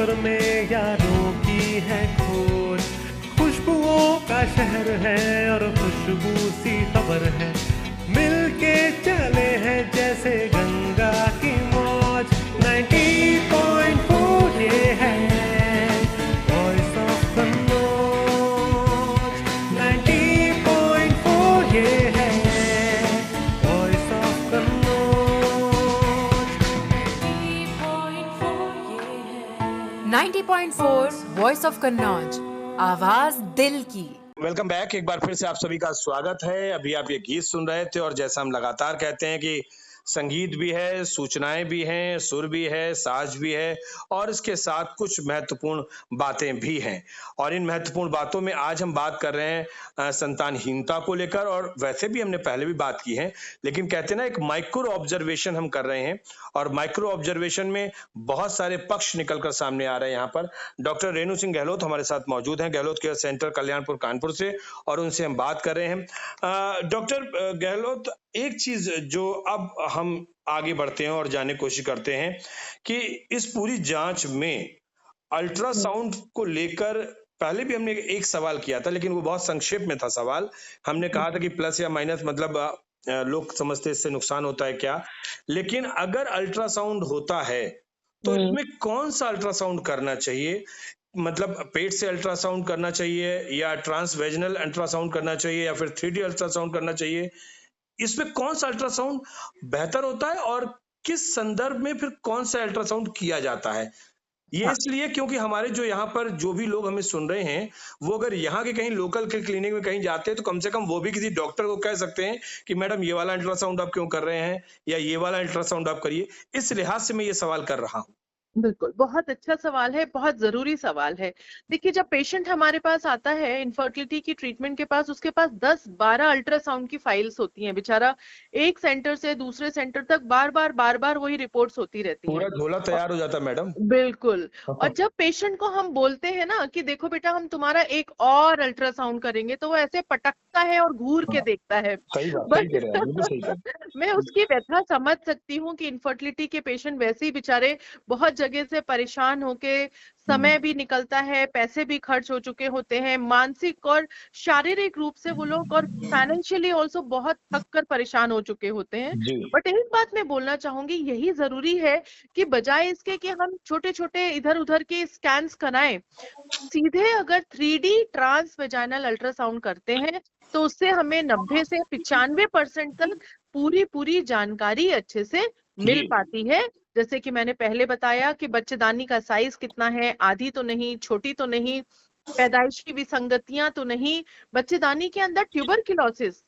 सफर में यारों की है खोज, खुशबुओं का शहर है और खुशबू सी खबर है, मिलके चले हैं जैसे गंगा की मौज। 90.4 ये है वॉइस ऑफ कन्नौज, 90.4 ये है voice of Kannauj. 90.4 voice of Kannauj, आवाज दिल की। Welcome back. एक बार फिर से आप सभी का स्वागत है। अभी आप ये गीत सुन रहे थे और जैसा हम लगातार कहते हैं कि संगीत भी है, सूचनाएं भी हैं, सुर भी है, साज भी है और इसके साथ कुछ महत्वपूर्ण बातें भी हैं। और इन महत्वपूर्ण बातों में आज हम बात कर रहे हैं संतानहीनता को लेकर, और वैसे भी हमने पहले भी बात की है, लेकिन कहते हैं ना, एक माइक्रो ऑब्जर्वेशन हम कर रहे हैं और माइक्रो ऑब्जर्वेशन में बहुत सारे पक्ष निकलकर सामने आ रहे हैं। यहाँ पर डॉक्टर रेणु सिंह गहलोत हमारे साथ मौजूद हैं, गहलोत केयर सेंटर कल्याणपुर कानपुर से, और उनसे हम बात कर रहे हैं। डॉक्टर गहलोत, एक चीज जो अब हम आगे बढ़ते हैं और जानने की कोशिश करते हैं कि इस पूरी जांच में अल्ट्रासाउंड को लेकर पहले भी हमने एक सवाल किया था, लेकिन वो बहुत संक्षेप में था सवाल। हमने कहा था कि प्लस या माइनस मतलब लोग समझते इससे नुकसान होता है क्या, लेकिन अगर अल्ट्रासाउंड होता है तो इसमें कौन सा अल्ट्रासाउंड करना चाहिए? मतलब पेट से अल्ट्रासाउंड करना चाहिए या ट्रांसवेजनल अल्ट्रासाउंड करना चाहिए या फिर 3D अल्ट्रासाउंड करना चाहिए? इसमें कौन सा अल्ट्रासाउंड बेहतर होता है और किस संदर्भ में फिर कौन सा अल्ट्रासाउंड किया जाता है? ये हाँ। इसलिए क्योंकि हमारे जो यहाँ पर जो भी लोग हमें सुन रहे हैं, वो अगर यहाँ के कहीं लोकल के क्लिनिक में कहीं जाते हैं तो कम से कम वो भी किसी डॉक्टर को कह सकते हैं कि मैडम ये वाला अल्ट्रासाउंड आप क्यों कर रहे हैं या ये वाला अल्ट्रासाउंड आप करिए। इस लिहाज से मैं ये सवाल कर रहा हूँ। बिल्कुल, बहुत अच्छा सवाल है, बहुत ज़रूरी सवाल है। देखिए, जब पेशेंट हमारे पास आता है इनफर्टिलिटी की ट्रीटमेंट के पास, उसके पास 10-12 अल्ट्रासाउंड की फाइल्स होती हैं। बेचारा एक सेंटर से दूसरे सेंटर तक बार-बार वही रिपोर्ट्स होती रहती पूरा हैं। झोला औ तैयार हो जाता है मैडम। बिल्कुल। और जब पेशेंट को हम बोलते हैं ना कि देखो बेटा, हम तुम्हारा एक और अल्ट्रासाउंड करेंगे, तो वो ऐसे पटकता है और घूर के देखता है। सही बात, सही बट कह रहे हैं आप, बिल्कुल सही कह रहे मैं उसकी व्यथा समझ सकती हूँ कि इनफर्टिलिटी के पेशेंट वैसे ही बेचारे बहुत जगह से परेशान होके, समय भी निकलता है, पैसे भी खर्च हो चुके होते हैं, मानसिक और शारीरिक रूप से वो लोग और फाइनेंशियली ऑल्सो बहुत थक कर परेशान हो चुके होते हैं। जी। बट एक बात मैं बोलना चाहूंगी, यही जरूरी है कि बजाय इसके कि हम छोटे-छोटे इधर-उधर के स्कैन्स कराएं, सीधे अगर 3D ट्रांस वेजाइनल अल्ट्रासाउंड करते हैं, तो उससे हमें 90 से 95% तक पूरी जानकारी अच्छे से मिल जी। पाती है। जैसे कि मैंने पहले बताया कि बच्चेदानी का साइज कितना है, आधी तो नहीं, छोटी तो नहीं, पैदाइश की विसंगतियां तो नहीं, बच्चेदानी के अंदर ट्यूबरक्लोसिस,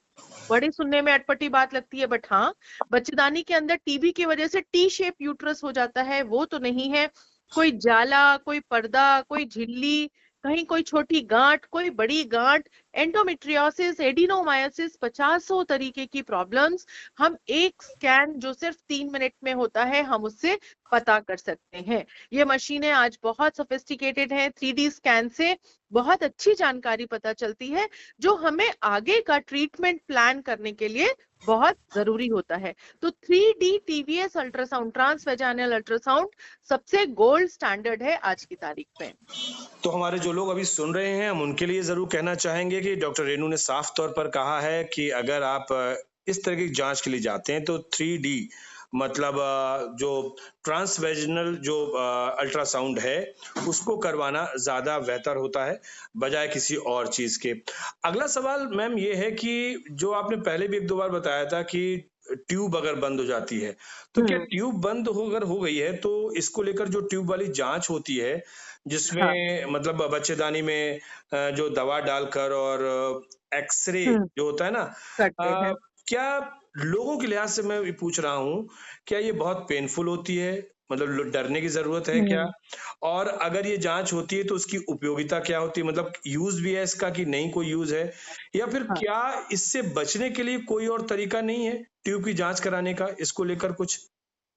बड़ी सुनने में अटपटी बात लगती है, बट हाँ, बच्चेदानी के अंदर टीबी की वजह से टी शेप यूट्रस हो जाता है, वो तो नहीं है। कोई जाला, कोई पर्दा, कोई झिल्ली, कहीं कोई छोटी गांठ, कोई बड़ी गांठ, एंडोमेट्रियोसिस, एडिनोमायोसिस, 50 तरीके की प्रॉब्लम्स हम एक स्कैन जो सिर्फ 3 मिनट में होता है, हम उससे पता कर सकते हैं। ये मशीनें आज बहुत सोफिस्टिकेटेड हैं। 3D स्कैन से बहुत अच्छी जानकारी पता चलती है, जो हमें आगे का ट्रीटमेंट प्लान करने के लिए बहुत जरूरी होता है। तो 3D TVS ultrasound, trans vaginal ultrasound, सबसे गोल्ड स्टैंडर्ड है आज की तारीख में। तो हमारे जो लोग अभी सुन रहे हैं, हम उनके लिए जरूर कहना चाहेंगे कि डॉक्टर रेणु ने साफ तौर पर कहा है कि अगर आप इस तरह की जांच के लिए जाते हैं तो 3D मतलब जो ट्रांसवेजिनल जो अल्ट्रासाउंड है उसको करवाना ज्यादा बेहतर होता है बजाय किसी और चीज के। अगला सवाल मैम ये है कि जो आपने पहले भी एक दो बार बताया था कि ट्यूब अगर बंद हो जाती है, तो क्या ट्यूब बंद अगर हो गई है तो इसको लेकर जो ट्यूब वाली जांच होती है, हाँ। जिसमें मतलब बच्चेदानी में जो दवा डालकर और एक्सरे जो होता है ना, करते अ, हैं। क्या लोगों के लिहाज से मैं ये पूछ रहा हूँ, क्या ये बहुत पेनफुल होती है? मतलब डरने की जरूरत है क्या? और अगर ये जांच होती है तो उसकी उपयोगिता क्या होती है? मतलब यूज भी है इसका कि नहीं कोई यूज है, या फिर हाँ। क्या इससे बचने के लिए कोई और तरीका नहीं है ट्यूब की जांच कराने का? इसको लेकर कुछ।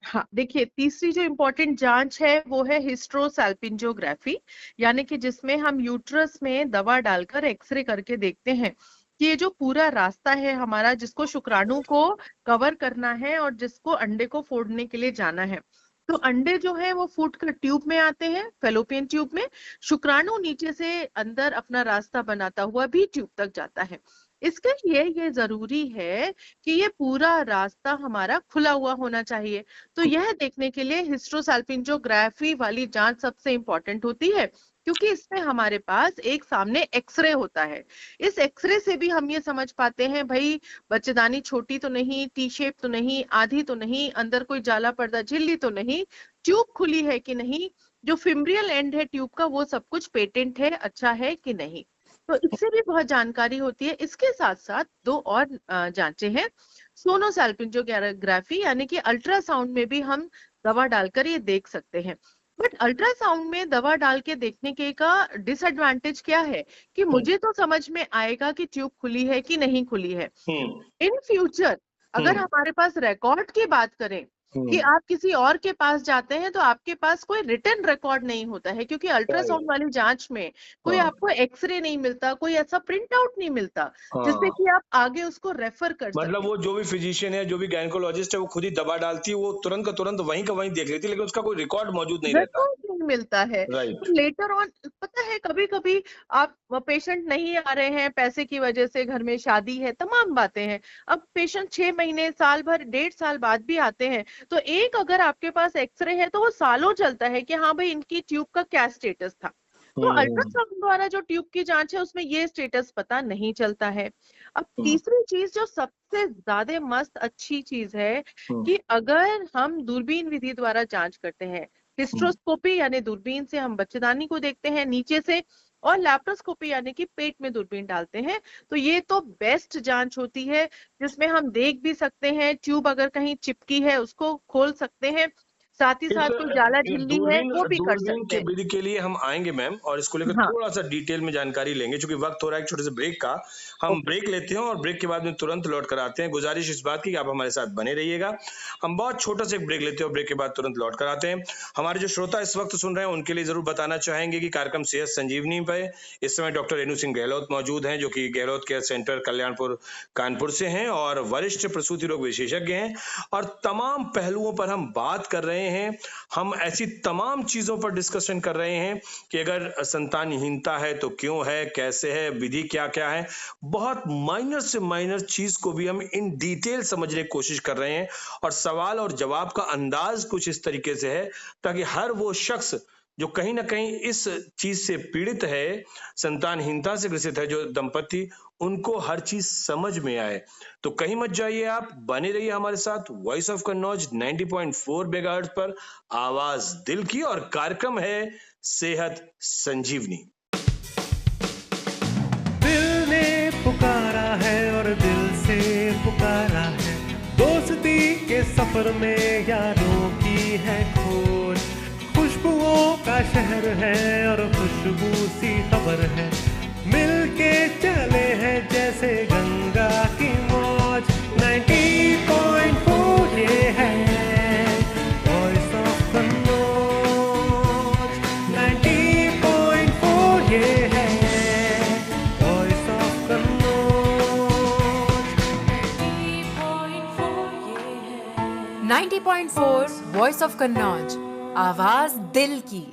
हाँ, देखिए, तीसरी जो इम्पोर्टेंट जांच है वो है हिस्ट्रोसैल्पिंजोग्राफी, यानी कि जिसमें हम यूट्रस में दवा डालकर एक्सरे करके देखते हैं कि ये जो पूरा रास्ता है हमारा, जिसको शुक्राणु को कवर करना है और जिसको अंडे को फोड़ने के लिए जाना है, तो अंडे जो है वो फूट कर ट्यूब में आते हैं, फेलोपियन ट्यूब में। शुक्राणु नीचे से अंदर अपना रास्ता बनाता हुआ भी ट्यूब तक जाता है। इसके लिए ये जरूरी है कि ये पूरा रास्ता हमारा खुला हुआ होना चाहिए। तो यह देखने के लिए हिस्ट्रोसाल्पिंजोग्राफी वाली जांच सबसे इंपॉर्टेंट होती है, क्योंकि इसमें हमारे पास एक सामने एक्सरे होता है। इस एक्सरे से भी हम ये समझ पाते हैं भाई बच्चेदानी छोटी तो नहीं, टी शेप तो नहीं, आधी तो नहीं, अंदर कोई जाला पर्दा झिल्ली तो नहीं, ट्यूब खुली है कि नहीं, जो फिम्ब्रियल एंड है ट्यूब का वो सब कुछ पेटेंट है, अच्छा है कि नहीं। तो इससे भी बहुत जानकारी होती है। इसके साथ साथ दो और जांचें हैं। सोनोसैल्पिंजोग्राफी यानी कि अल्ट्रासाउंड में भी हम दवा डालकर ये देख सकते हैं। बट अल्ट्रासाउंड में दवा डाल के देखने के का डिसएडवांटेज क्या है कि मुझे तो समझ में आएगा कि ट्यूब खुली है कि नहीं खुली है। इन फ्यूचर अगर हमारे पास रिकॉर्ड की बात करें कि आप किसी और के पास जाते हैं तो आपके पास कोई रिटन रिकॉर्ड नहीं होता है, क्योंकि अल्ट्रासाउंड वाली जांच में कोई आपको एक्सरे नहीं मिलता, कोई ऐसा प्रिंट आउट नहीं मिलता जिससे कि आप आगे उसको रेफर कर सकें। मतलब वो जो भी फिजिशियन है, जो भी गायनेकोलॉजिस्ट है, वो खुद ही दवा डालती है, वो तुरंत का तुरंत वहीं का वहीं देख लेती है, लेकिन उसका कोई रिकॉर्ड मौजूद नहीं रहता। रिकॉर्ड नहीं मिलता है। राइट। तो लेटर ऑन पता है कभी कभी आप पेशेंट नहीं आ रहे हैं, पैसे की वजह से, घर में शादी है, तमाम बातें हैं। अब पेशेंट 6 महीने, साल भर, 1.5 साल बाद भी आते हैं, तो एक अगर आपके पास एक्सरे है तो वो सालों चलता है कि हाँ भाई इनकी ट्यूब का क्या स्टेटस था। तो अल्ट्रासाउंड द्वारा जो ट्यूब की जांच है उसमें ये स्टेटस पता नहीं चलता है। अब तीसरी चीज जो सबसे ज्यादा मस्त अच्छी चीज है कि अगर हम दूरबीन विधि द्वारा जांच करते हैं, हिस्ट्रोस्कोपी यानी दूरबीन से हम बच्चेदानी को देखते हैं नीचे से, और लैप्रोस्कोपी यानी कि पेट में दूरबीन डालते हैं, तो ये तो बेस्ट जांच होती है जिसमें हम देख भी सकते हैं, ट्यूब अगर कहीं चिपकी है उसको खोल सकते हैं, साथ ही साथ कोई जाला झिल्ली है वो भी कर दूरबीन सकते के हैं। विधि के लिए हम आएंगे मैम, और इसको लेकर हाँ, थोड़ा सा डिटेल में जानकारी लेंगे, क्योंकि वक्त हो रहा है एक छोटे से ब्रेक का। हम ब्रेक लेते हैं और ब्रेक के बाद में तुरंत लौट कर आते हैं। गुजारिश इस बात की कि आप हमारे साथ बने रहिएगा। हम बहुत छोटा सा एक ब्रेक लेते हैं और ब्रेक के बाद तुरंत लौट कर आते हैं। हमारे जो श्रोता इस वक्त सुन रहे हैं उनके लिए जरूर बताना चाहेंगे कि कार्यक्रम सेहत संजीवनी पे इस समय डॉक्टर रेणु सिंह गहलोत मौजूद हैं, जो कि गहलोत केयर सेंटर कल्याणपुर कानपुर से हैं और वरिष्ठ प्रसूति रोग विशेषज्ञ हैं, और तमाम पहलुओं पर हम बात कर रहे हैं। हम ऐसी तमाम चीजों पर डिस्कशन कर रहे हैं कि अगर संतानहीनता है तो क्यों है, कैसे है, विधि क्या क्या है। बहुत माइनर से माइनर चीज को भी हम इन डिटेल समझने की कोशिश कर रहे हैं, और सवाल और जवाब का अंदाज कुछ इस तरीके से है ताकि हर वो शख्स जो कहीं ना कहीं इस चीज से पीड़ित है, संतानहीनता से ग्रसित है, जो दंपति, उनको हर चीज समझ में आए। तो कहीं मत जाइए, आप बने रहिए हमारे साथ वॉइस ऑफ कन्नौज 90.4 मेगाहर्ट्ज पर, आवाज दिल की, और कार्यक्रम है सेहत संजीवनी। दिल ने पुकारा है और दिल से पुकारा है, दोस्ती के सफर में यारों की है खोज। खुशबुओं का शहर है और खुशबू सी खबर है, मिलके चले हैं जैसे गंगा की मौज। 90.4 ये है वॉइस ऑफ कन्नौज, 90.4 ये है voice of Kannauj. 90.4 voice of Kannauj, आवाज दिल की।